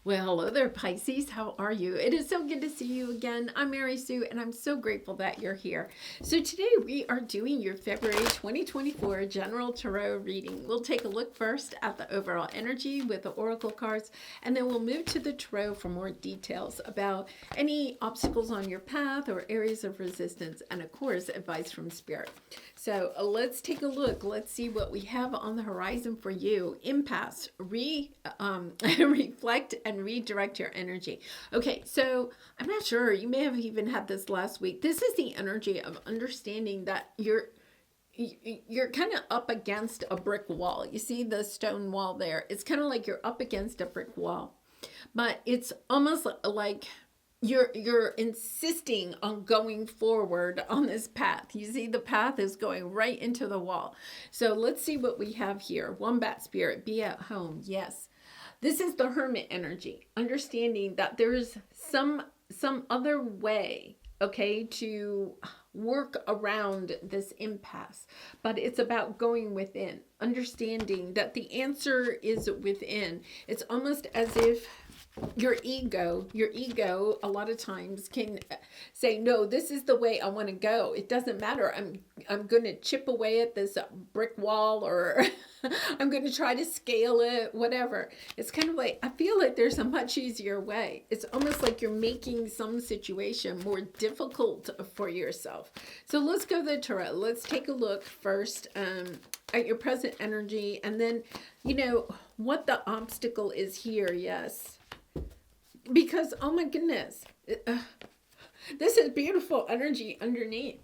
Well, hello there, Pisces. How are you? It is so good to see you again. I'm Mary Sue, and I'm so grateful that you're here. So, today we are doing your February 2024 General Tarot reading. We'll take a look first at the overall energy with the Oracle cards, and then we'll move to the Tarot for more details about any obstacles on your path or areas of resistance, and of course, advice from Spirit. So, let's take a look. Let's see what we have on the horizon for you. Impasse, reflect, and redirect your energy. Okay, so I'm not sure. You may have even had this last week. This is the energy of understanding that you're kind of up against a brick wall. You see the stone wall there? It's kind of like you're up against a brick wall. But it's almost like you're insisting on going forward on this path. You see the path is going right into the wall. So let's see what we have here. Wombat spirit, be at home. Yes. This is the hermit energy, understanding that there's some other way, okay, to work around this impasse, but it's about going within, understanding that the answer is within. It's almost as if your ego a lot of times can say, no, this is the way I want to go. It doesn't matter. I'm going to chip away at this brick wall, or I'm going to try to scale it, whatever. It's kind of like, I feel like there's a much easier way. It's almost like you're making some situation more difficult for yourself. So let's go to the tarot. Let's take a look first at your present energy, and then, what the obstacle is here. Yes. Because, oh my goodness, this is beautiful energy underneath.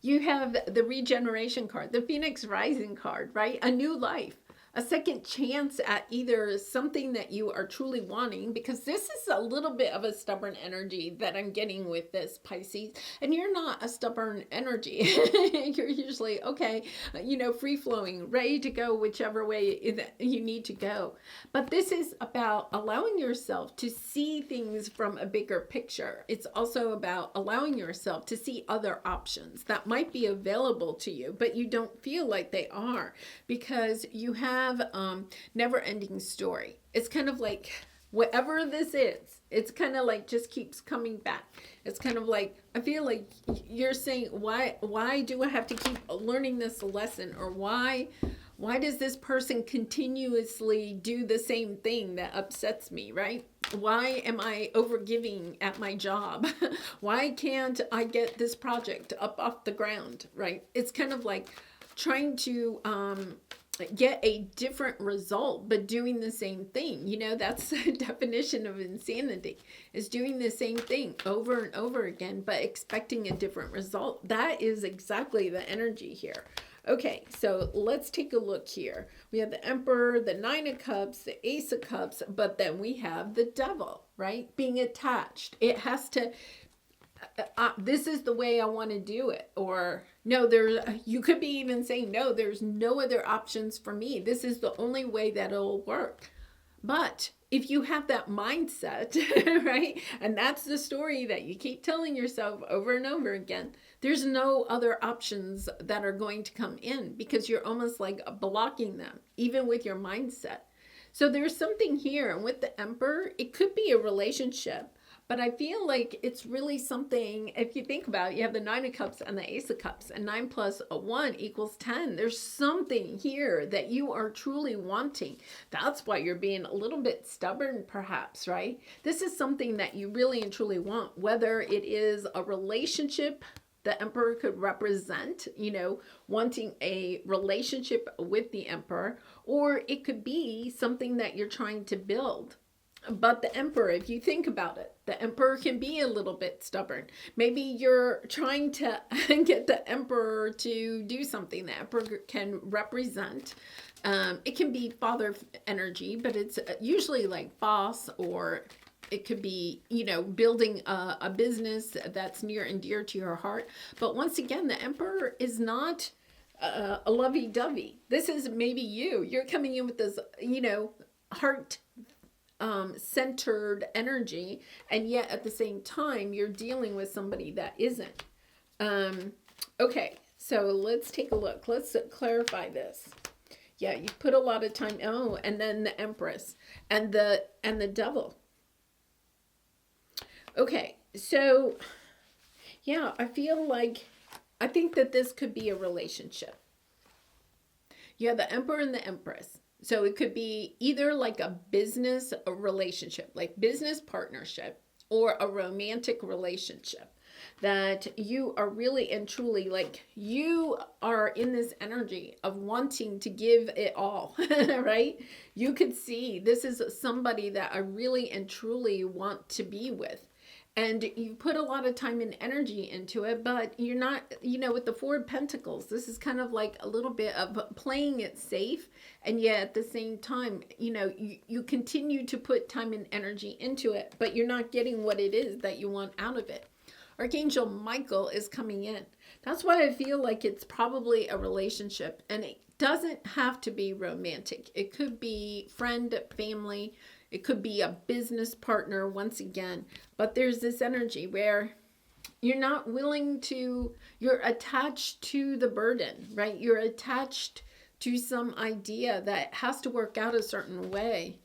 You have the regeneration card, the Phoenix Rising card, right? A new life, a second chance at either something that you are truly wanting, because this is a little bit of a stubborn energy that I'm getting with this, Pisces. And you're not a stubborn energy. You're usually, okay, free flowing, ready to go whichever way you need to go. But this is about allowing yourself to see things from a bigger picture. It's also about allowing yourself to see other options that might be available to you, but you don't feel like they are, because you have never-ending story. It's kind of like whatever this is, it's kind of like just keeps coming back. It's kind of like, I feel like you're saying, why do I have to keep learning this lesson? Or why does this person continuously do the same thing that upsets me, right? Why am I overgiving at my job? Why can't I get this project up off the ground, right? It's kind of like trying to get a different result, but doing the same thing. That's the definition of insanity, is doing the same thing over and over again, but expecting a different result. That is exactly the energy here. Okay, so let's take a look here. We have the Emperor, the Nine of Cups, the Ace of Cups, but then we have the Devil, right? Being attached. It has to, this is the way I want to do it. Or no, you could be even saying, no, there's no other options for me. This is the only way that it'll work. But if you have that mindset, right? And that's the story that you keep telling yourself over and over again. There's no other options that are going to come in, because you're almost like blocking them, even with your mindset. So there's something here. And with the Emperor, it could be a relationship. But I feel like it's really something, if you think about it, you have the Nine of Cups and the Ace of Cups, and 9 plus 1 equals 10. There's something here that you are truly wanting. That's why you're being a little bit stubborn, perhaps, right? This is something that you really and truly want, whether it is a relationship. The Emperor could represent, wanting a relationship with the Emperor, or it could be something that you're trying to build. But the Emperor, if you think about it, the Emperor can be a little bit stubborn. Maybe you're trying to get the Emperor to do something. The Emperor can represent, it can be father energy, but it's usually like boss, or it could be, building a business that's near and dear to your heart. But once again, the Emperor is not a lovey-dovey. This is maybe you're coming in with this, heart centered energy, and yet at the same time you're dealing with somebody that isn't. Okay, so let's take a look. Let's clarify this. Yeah, you put a lot of time. Oh, and then the Empress and the Devil. Okay, so yeah, I think that this could be a relationship. You have the Emperor and the Empress. So it could be either like a relationship, like business partnership, or a romantic relationship that you are really and truly like you are in this energy of wanting to give it all, right? You could see this is somebody that I really and truly want to be with. And you put a lot of time and energy into it, but you're not, with the Four of Pentacles, this is kind of like a little bit of playing it safe. And yet at the same time, you continue to put time and energy into it, but you're not getting what it is that you want out of it. Archangel Michael is coming in. That's why I feel like it's probably a relationship, and it doesn't have to be romantic. It could be friend, family, it could be a business partner once again, but there's this energy where you're attached to the burden, right? You're attached to some idea that has to work out a certain way.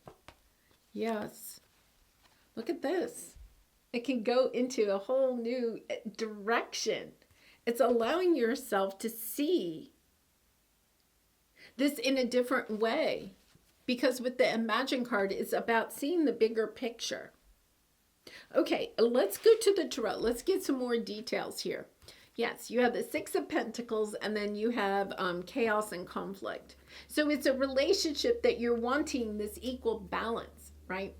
Yes. Look at this. It can go into a whole new direction. It's allowing yourself to see this in a different way. Because with the Imagine card, it's about seeing the bigger picture. Okay, let's go to the Tarot. Let's get some more details here. Yes, you have the Six of Pentacles, and then you have chaos and conflict. So it's a relationship that you're wanting this equal balance, right?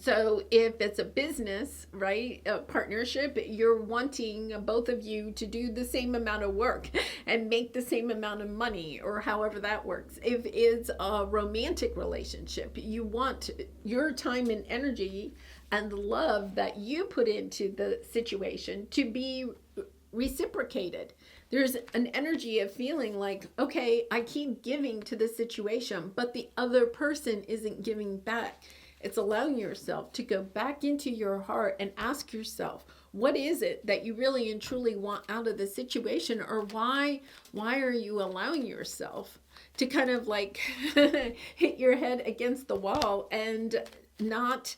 So if it's a business, right, a partnership, you're wanting both of you to do the same amount of work and make the same amount of money, or however that works. If it's a romantic relationship, you want your time and energy and the love that you put into the situation to be reciprocated. There's an energy of feeling like, okay, I keep giving to the situation, but the other person isn't giving back. It's allowing yourself to go back into your heart and ask yourself, what is it that you really and truly want out of the situation? Or why are you allowing yourself to kind of like hit your head against the wall and not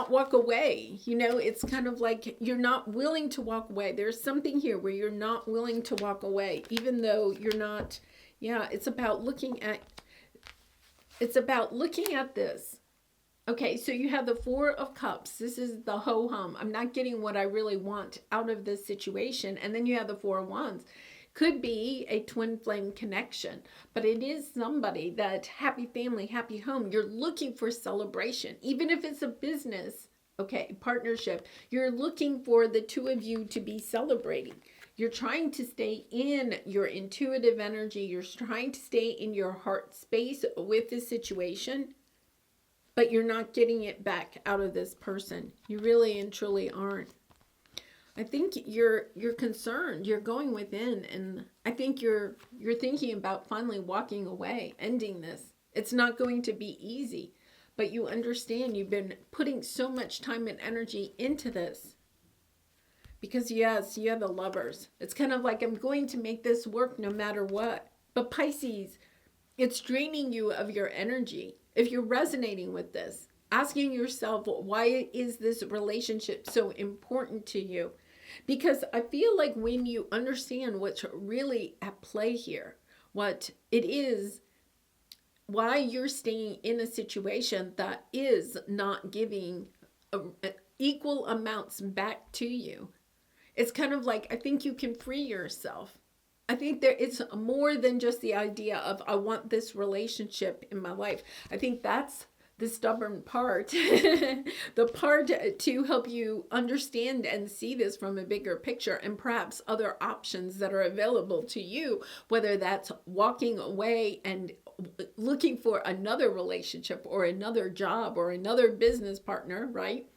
walk away? It's kind of like you're not willing to walk away. There's something here where you're not willing to walk away, even though you're not. Yeah, it's about looking at this. Okay, so you have the Four of Cups. This is the ho-hum. I'm not getting what I really want out of this situation. And then you have the Four of Wands. Could be a twin flame connection, but it is somebody that happy family, happy home. You're looking for celebration, even if it's a business, okay, partnership. You're looking for the two of you to be celebrating. You're trying to stay in your intuitive energy. You're trying to stay in your heart space with this situation, but you're not getting it back out of this person. You really and truly aren't. I think you're concerned. You're going within, and I think you're thinking about finally walking away, ending this. It's not going to be easy, but you understand you've been putting so much time and energy into this. Because yes, you have the Lovers. It's kind of like, I'm going to make this work no matter what. But Pisces, it's draining you of your energy. If you're resonating with this, asking yourself, why is this relationship so important to you? Because I feel like when you understand what's really at play here, what it is, why you're staying in a situation that is not giving equal amounts back to you, it's kind of like, I think you can free yourself. I think it's more than just the idea of, I want this relationship in my life. I think that's the stubborn part, the part to help you understand and see this from a bigger picture, and perhaps other options that are available to you, whether that's walking away and looking for another relationship or another job or another business partner, right?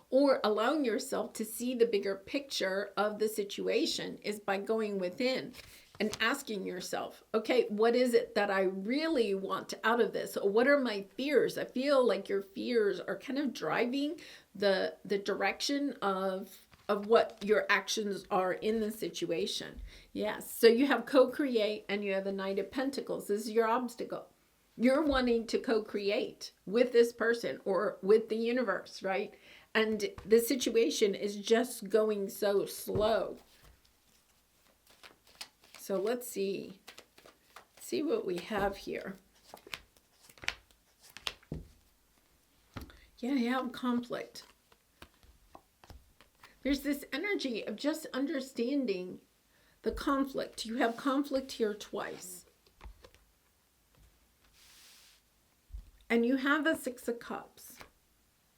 Or allowing yourself to see the bigger picture of the situation is by going within and asking yourself, okay, what is it that I really want out of this? What are my fears? I feel like your fears are kind of driving the direction of what your actions are in the situation. Yes, so you have co-create and you have the Knight of Pentacles. This is your obstacle. You're wanting to co-create with this person or with the universe, right? And the situation is just going so slow. So let's see what we have here. Yeah, you have conflict. There's this energy of just understanding the conflict. You have conflict here twice. And you have a Six of Cups.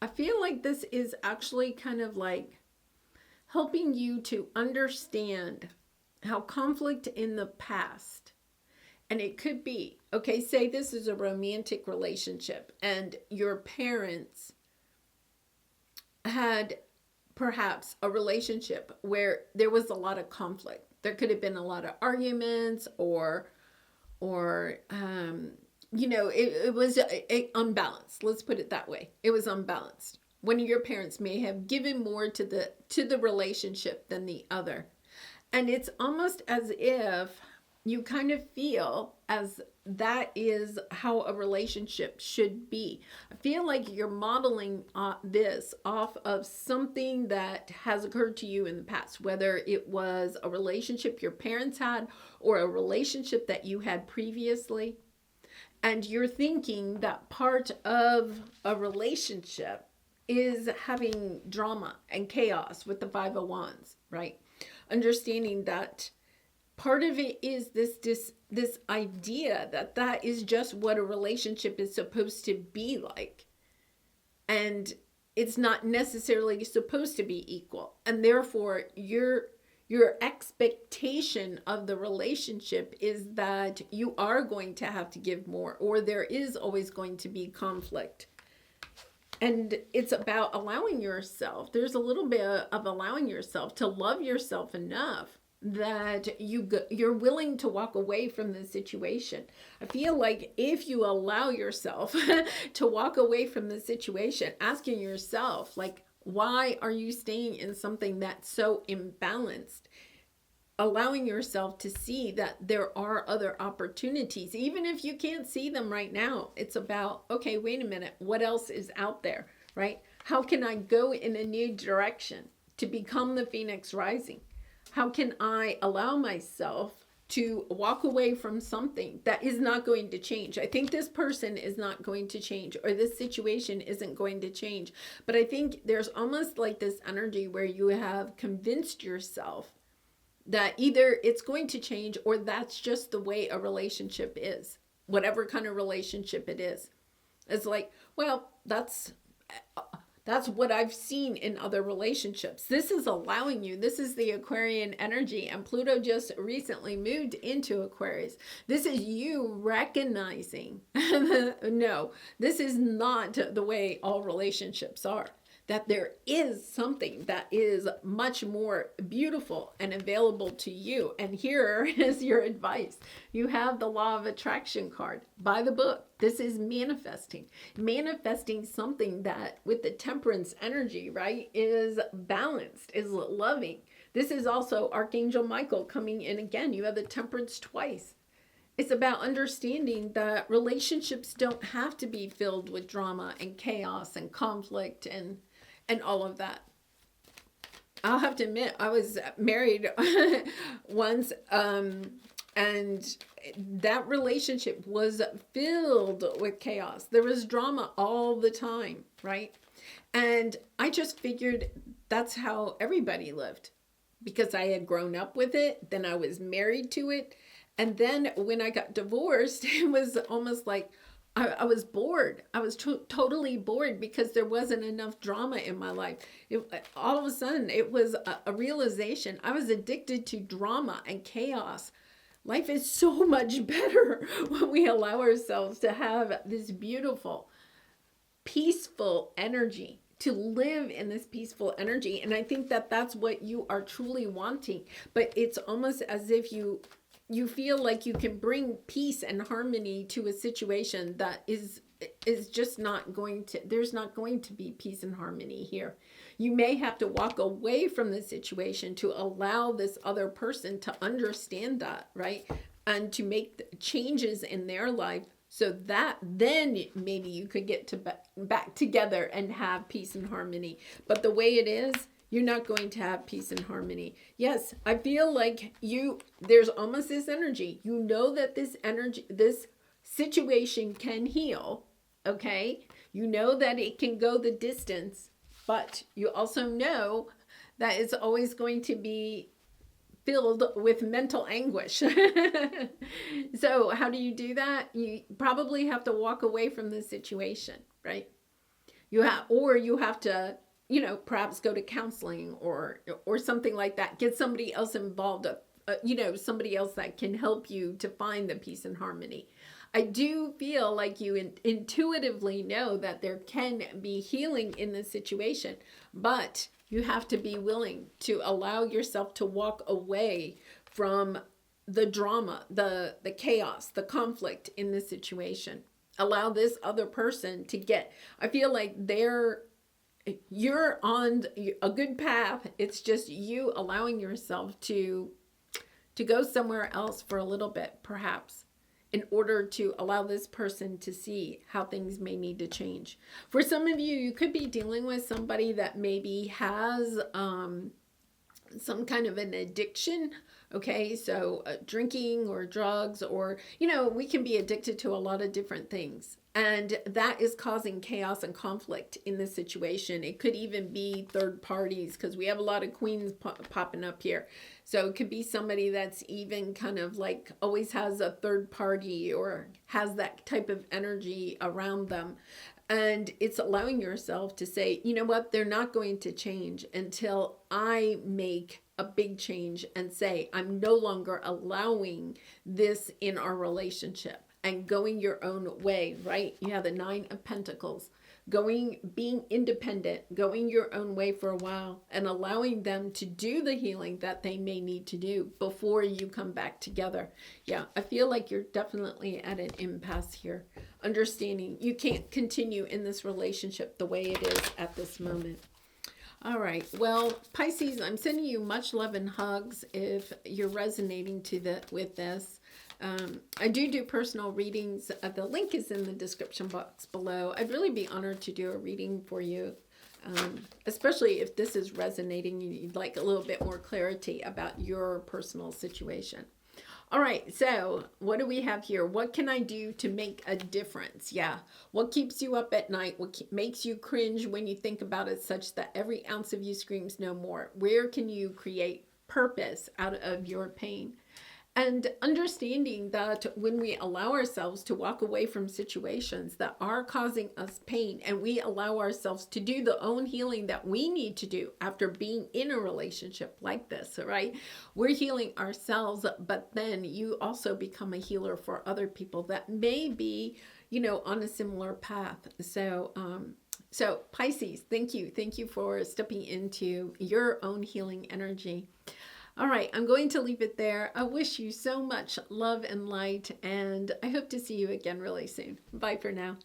I feel like this is actually kind of like helping you to understand how conflict in the past, and it could be, okay, say this is a romantic relationship and your parents had perhaps a relationship where there was a lot of conflict. There could have been a lot of arguments or it was unbalanced. Let's put it that way. It was unbalanced. One of your parents may have given more to the relationship than the other. And it's almost as if you kind of feel as that is how a relationship should be. I feel like you're modeling this off of something that has occurred to you in the past, whether it was a relationship your parents had or a relationship that you had previously. And you're thinking that part of a relationship is having drama and chaos with the Five of Wands, right? Understanding that part of it is this idea that is just what a relationship is supposed to be like. And it's not necessarily supposed to be equal. And therefore, your expectation of the relationship is that you are going to have to give more, or there is always going to be conflict. And it's about allowing yourself. There's a little bit of allowing yourself to love yourself enough that you're willing to walk away from the situation. I feel like if you allow yourself to walk away from the situation, asking yourself, like, why are you staying in something that's so imbalanced? Allowing yourself to see that there are other opportunities, even if you can't see them right now. It's about, okay, wait a minute, what else is out there, right? How can I go in a new direction to become the Phoenix Rising? How can I allow myself to walk away from something that is not going to change? I think this person is not going to change, or this situation isn't going to change. But I think there's almost like this energy where you have convinced yourself that either it's going to change or that's just the way a relationship is, whatever kind of relationship it is. It's like, well, that's what I've seen in other relationships. This is allowing you. This is the Aquarian energy, and Pluto just recently moved into Aquarius. This is you recognizing, no, this is not the way all relationships are. That there is something that is much more beautiful and available to you. And here is your advice. You have the Law of Attraction card. Buy the book. This is manifesting. Manifesting something that with the Temperance energy, right, is balanced, is loving. This is also Archangel Michael coming in again. You have the Temperance twice. It's about understanding that relationships don't have to be filled with drama and chaos and conflict and all of that. I'll have to admit, I was married once, and that relationship was filled with chaos. There was drama all the time, right? And I just figured that's how everybody lived because I had grown up with it. Then I was married to it. And then when I got divorced, it was almost like I was bored. I was totally bored because there wasn't enough drama in my life. All of a sudden, it was a realization. I was addicted to drama and chaos. Life is so much better when we allow ourselves to have this beautiful, peaceful energy, to live in this peaceful energy. And I think that that's what you are truly wanting. But it's almost as if you feel like you can bring peace and harmony to a situation that is just not going to, there's not going to be peace and harmony here. You may have to walk away from the situation to allow this other person to understand that, right? And to make changes in their life so that then maybe you could get to back together and have peace and harmony. But the way it is, you're not going to have peace and harmony. Yes, I feel like there's almost this energy. You know that this energy, this situation can heal, okay? You know that it can go the distance, but you also know that it's always going to be filled with mental anguish. So how do you do that? You probably have to walk away from the situation, right? You have to, perhaps go to counseling or something like that. Get somebody else involved, somebody else that can help you to find the peace and harmony. I do feel like you intuitively know that there can be healing in this situation, but you have to be willing to allow yourself to walk away from the drama, the chaos, the conflict in this situation. Allow this other person to I feel like you're on a good path. It's just you allowing yourself to go somewhere else for a little bit, perhaps, in order to allow this person to see how things may need to change. For some of you, you could be dealing with somebody that maybe has some kind of an addiction. Okay, so drinking or drugs, or, we can be addicted to a lot of different things. And that is causing chaos and conflict in this situation. It could even be third parties, because we have a lot of queens popping up here. So it could be somebody that's even kind of like always has a third party or has that type of energy around them. And it's allowing yourself to say, you know what, they're not going to change until I make a big change and say, I'm no longer allowing this in our relationship, and going your own way, right? You have the 9 of Pentacles. Being independent, going your own way for a while, and allowing them to do the healing that they may need to do before you come back together. Yeah, I feel like you're definitely at an impasse here. Understanding you can't continue in this relationship the way it is at this moment. All right. Well, Pisces, I'm sending you much love and hugs if you're resonating with this. I do personal readings. The link is in the description box below. I'd really be honored to do a reading for you, especially if this is resonating and you'd like a little bit more clarity about your personal situation. All right, so what do we have here? What can I do to make a difference? Yeah, what keeps you up at night? What makes you cringe when you think about it, such that every ounce of you screams no more? Where can you create purpose out of your pain? And understanding that when we allow ourselves to walk away from situations that are causing us pain, and we allow ourselves to do the own healing that we need to do after being in a relationship like this, right? We're healing ourselves, but then you also become a healer for other people that may be, on a similar path. So Pisces, thank you. Thank you for stepping into your own healing energy. All right, I'm going to leave it there. I wish you so much love and light, and I hope to see you again really soon. Bye for now.